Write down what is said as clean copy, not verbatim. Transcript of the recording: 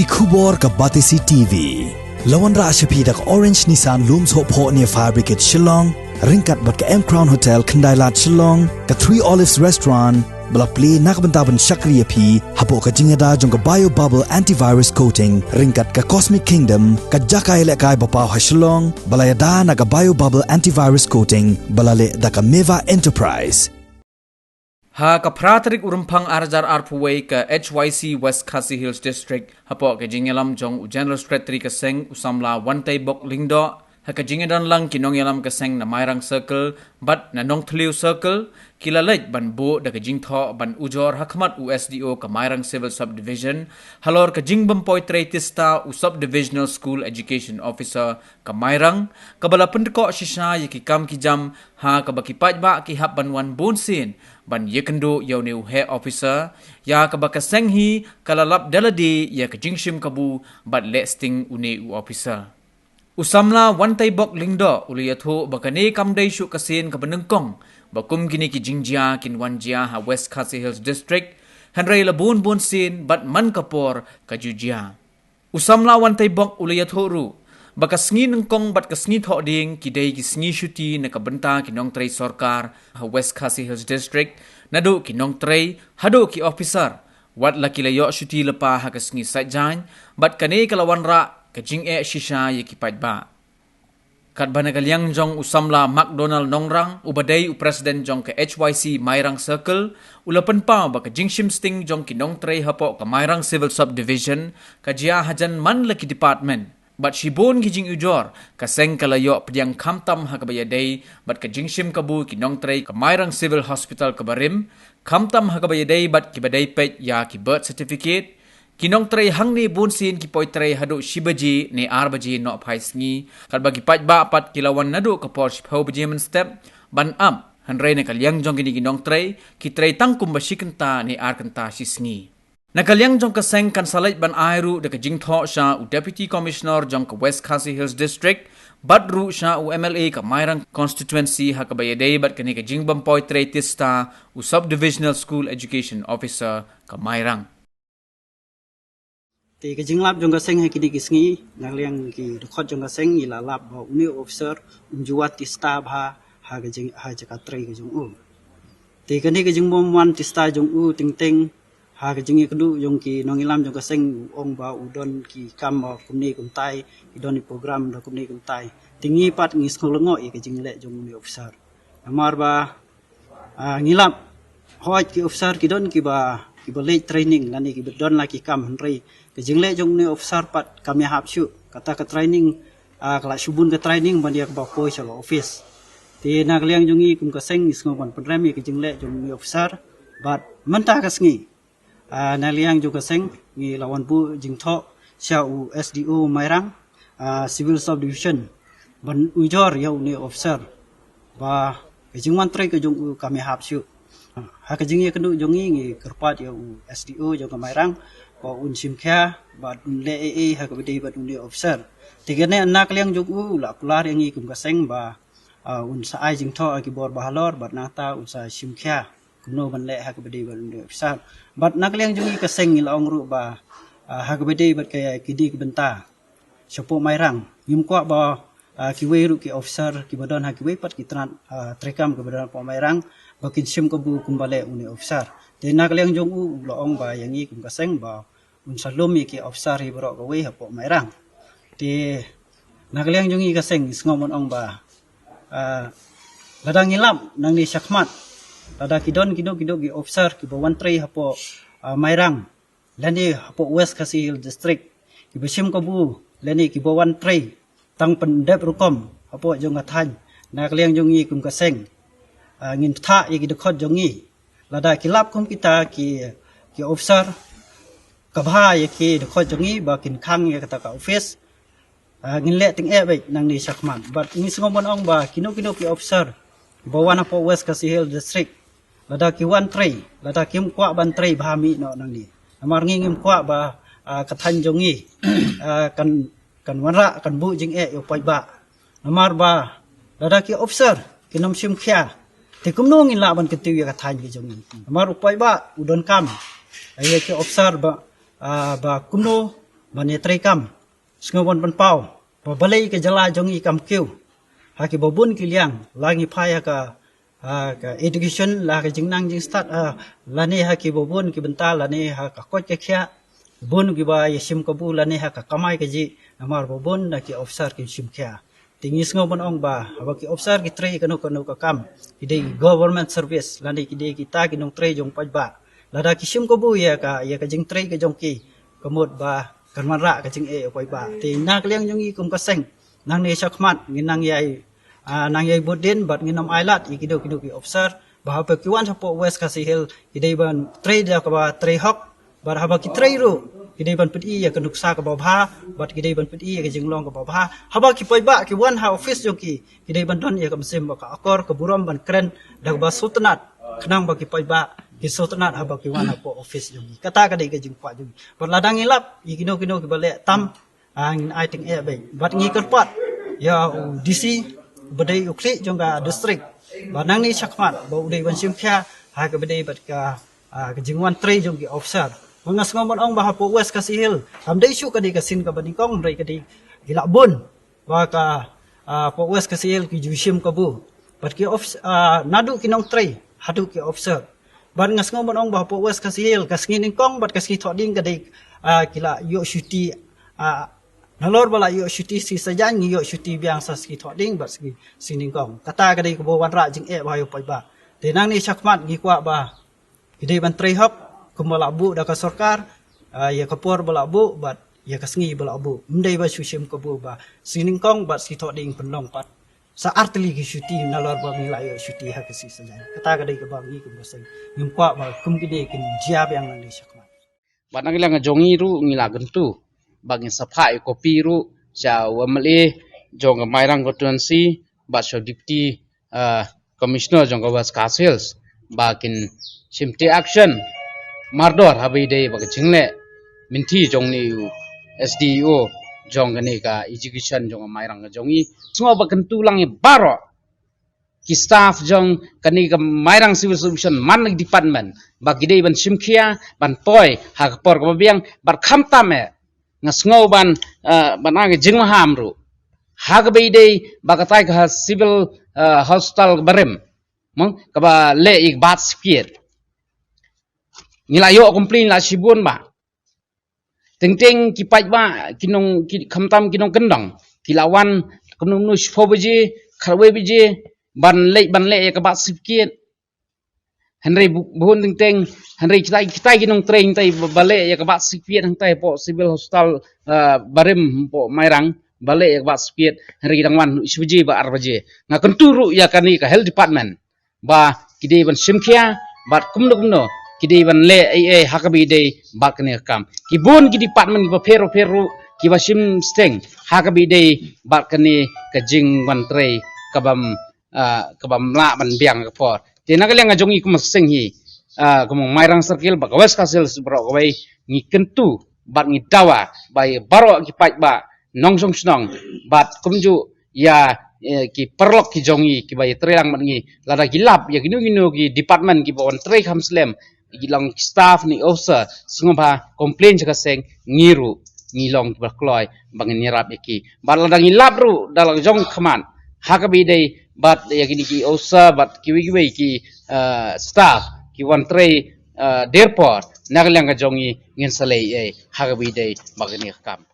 ki khubor ka Batisi TV. Lawan ra ashapi dak Orange Nissan Looms Hope Ho near Fire Brigade Shillong, ringkat bat ka M Crown Hotel Kandailat Shillong, ka Three Olives Restaurant, bala play nakbentaban Shakriya P, hapo ka jingada jong ka Bio Bubble Antivirus Coating, ringkat ka Cosmic Kingdom, ka Jakai Lekai Bapaw ha Shillong, bala yada na ka Bio Bubble Antivirus Coating, bala le da ka Meva Enterprise. Ha ka Praterik urumpang arjar arpuway ka HYC West Khasi Hills District hapo ka jingelam jong General Secretary ka seng usamla wantay bok lingdo ha ka jingedan lang kinongyalam ka seng na Mairang Circle but na Nongthliu Circle kilalej ban bo da ka jingtho ban ujor hakmat USDO ka Mairang Civil Subdivision halor ka jingbam poitretista u Subdivisional School Education Officer ka Mairang kabala pendeko shisha yikikam kijam ha ka bakipaj ba ki hap ban wan bonsin ban yekendo yaw new hair officer ya kabaka senghi kalalap daladi ya kajingshim kabu bat lesting une u officer usamla wantay bok lingdo uliyatho bakane kamday shu kasin kabanengkong bakum gini ki jingjia kinwanjia ha West Khasi Hills District hanray labun sin bat man kapor kajujia usamla wantay bok uliyatho ru baka sngi nengkong bat kasngi tho ding kidai ki sngi shuti na kabenta kinong tray sorkar ha West Khasi Hills District nado kinong tray hado ki officer wat laki layo shuti lepa ha kasngi sajjan bat kane kalawan ra kajing shisha ye ki pajba kat banagalyang jong usamla McDonald Nongrang ubadai u president jong ka HYC Mairang Circle ulapan pa baka jingshim sting jong kinong tray hapo ka Mairang Civil Subdivision kajia hajan man laki department bat shibon gijing ujor kaseng kalayo pediang kamtam ha kabayadai bat kajingshim kabu kinong tray ka Mairang Civil Hospital kabarim kamtam ha kabayadai bat kibadai pet ya ki birth certificate kinong tray hangni bunsin ki poitray hado shibaji ne arbaji no phaisngi kal bagi pat ba pat kilawan nado ka por shipho baji men step ban am hanray ne kalyang jong gini kinong tray ki tray tangkum basikenta ne arkanta sisngi nakalyang jong ka seng kan salaj ban airu de ka jingtho sha u deputy commissioner jong ka West Khasi Hills District badru sha u MLA ka Mairang constituency ha ka bayadai bat kani ka jingbam poitretista u subdivisional school education officer ka Mairang ti ka jinglap jong ka seng ha kidi kisngi nakalyang ki record jong ka seng ila lap ba uni officer unjuat tista ha ha ka jing ha ka tray ka jong u ti kani ka jingbam wan tista jong u ting ting ha ka jingi kedu yung ki nongilam jong kaseng ong ba udon ki kam ba kumni kumtai idon ni program da kumni kumtai tingi pat ngi skol ngo i ka jingi le jong ni officer amar ba ngilap hoit ki officer ki don ki ba late training lani ki don la ki kam henry ka jingi le jong ni officer pat kami hap shu kata ka training kala shubun ka training ban dia ka ba poi chalo office ti na kliang jongi kum kaseng ngis ngom pan ki jingi le jong ni officer bat manta kasngi naliang juga seng ngi lawan bu jingtho sia u SDO Mairang Civil Subdivision ban ujor ya ni officer ba jingwan trai ke jong kami hap syu ha ka jing ye kendu jongi ngi kerpat ya u SDO jong Mairang ba un simkha ba le ha ka bedi ba ni officer tigane anak liang jong u la kular yang ngi kum ka seng ba un sa ai jingtho ki bor bahalor ba nata un sa simkha kuno ban le ha ka bedi ba ni officer bat nakliang jungi kaseng ila ongru ba hagbede bat kaya kidi benta sopo Mairang yum kwa ba kiwe ru ki officer ki badan ha kiwe pat ki trekam ke badan po Mairang bakin sim ko bu kumbale uni officer de nakliang jungu lo ong ba yangi kum kaseng ba un salomi ki officer hi bro ko we ha po Mairang de nakliang jungi kaseng ngomon ong ba ladang ilap nang ni syakmat tada kidon kido ki officer ki bawan tray hapo Mairang lani hapo West Khasi Hills District ki besim ko bu lani ki bawan tray tang pendep rukom hapo jong athan na kliang jongi kum kaseng ngin tha ye ki dekhot jongi lada kilap kum kita ki officer kabha ye ki dekhot jongi ba kin khang ye kata ka office ngin le ting e bai nang ni sakman but ngi sngomon ong ba kino ki officer bawan hapo West Khasi Hills District lada ki wan tray lada kim kwa ban tray bahami no nang ni amar ngim kwa ba kathan jongi kan wanra kan bu jing yo pai ba amar ba lada ki officer kinom sim khia te kumno ngin la ban ketiu ya kathan ki jongi amar upai ba udon kam ay ki officer ba kumno ban ye trei kam sngovon ban pau ba balai ke jala jong i kam kiu ha ki bobun ki liang langi phai ka education la ka jingnang jing start la ne ha ki bobun ki benta la ne ha ka kot ke khia bun ki ba yesim ka bu la ne ha ka kamai ke ji amar bobun na ki officer ki sim khia tingis ngobon ong ba aba ki officer ki trei kanu ka kam ide government service la ne ki de kita ki nong trei jong paj ba la da ki sim ka bu ya ka jing trei ka jong ki kamut ba kan man ra ka jing paj ba ti nak liang jong i kum ka seng nang ne sakmat nginang yai nang yai bodin bat nginam ailat i kido ki officer ba ha ki wan sapo west kasi hill ide ban trei da ka ba trei hok bar haba ki trei ru kidai ban pedi ya kenuksa ka babha bat kidai ban pedi ya jinglong ka babha haba ki poi ba ki wan ha office jo ki kidai ban don ya ka mesim ka akor ka buram ban kren dag ba sultanat khnang ba ki poi ba ki sultanat haba ki wan ha po office jo ki kata ka dai ka jing pa jo bat ladang ilap i kino ki bale tam ang ai ting e be bat ngi kerpat ya DC badai ukli jo ga district ba nang ni sakmat ba udai ban sim khia ha ka badai bat ka jingwan trei jo ki officer mengas ngomon ong bah po west kasi hill amdai syu kadi kasin ka banikong rai kadi gilabun wa ka po west kasi hill ki jushim kabu bat ki nadu kinong trei hadu ki officer ban ngas ngomon ong bah po west kasi hill kasngining kong bat kaski thoding kadi kila yo syuti nalor bala yo syuti si sajan yo syuti biang sa ski thoding bat ski sining kong kata kadi ko wan ra jing ba yo pai ba tenang ni sakmat gi kwa ba ide ban trei hop kumalabu da ka sarkar ya kapor balabu bat ya kasngi balabu mendai ba susim kabu ba sining kong bat si thoding penong pat sa artli ki syuti nalor ba nilai syuti ha kasi saja kata kadai ka ba ngi kum basai ngim kwa ba kum kide kin jiab yang nang disakma bat nang ilang jongi ru ngila gentu bagi saphai kopi ru cha wamle jong mairang constituency ba so deputy commissioner jong was castles bakin simti action mardor habai dei bag jingle minthi jong ni SDO jong gani ka education jong mairang jongi sungo bakan tulang baro ki staff jong kani ka mairang civil solution man department bagi dei ban simkhia ban poi ha por ko biang bar khamtame ngasngo ban banang jingma hamru ha ga bei dei bagatai ka civil hostel barem mong ka ba le ik bat spiet nilayo komplain la sibun ba teng kipat ba kinong khamtam kinong kendang kilawan kunung nu spo beje kharwe beje ban le ka ba sipkiet henry buhun teng henry kita kinong train tai bale ya ka ba sipkiet hang tai po civil hostel barem po mairang bale ya ka ba sipkiet henry dangwan isbeje ba arbaje ngakenturu ya kani ka health department ba kide ban simkhia bat kumno kidi ban le hakabi dei bakne kam kibun ki department ki pero ki basim steng hakabi dei bakne ka jing ban trei kabam la ban biang ka por tena ka lenga jongi kum seng hi kum mairang circle bak west castle bro wai ngi kentu bat ngi dawa bai baro ki paj ba nongsong snong bat kumju ya ki perlok ki jongi ki bai trelang ban ngi lada gilap ya ginu ki department ki bon trei kham slem ilang staff ni officer sungba complain jaka seng ngiru ngilong berkloy bangin nyerap iki barladang ilap ru dalang jong khaman hakabi dei bat yakini ki officer bat kiwi ki staff ki wan trei derport naglang jongi ngin salei hakabi dei bagani kam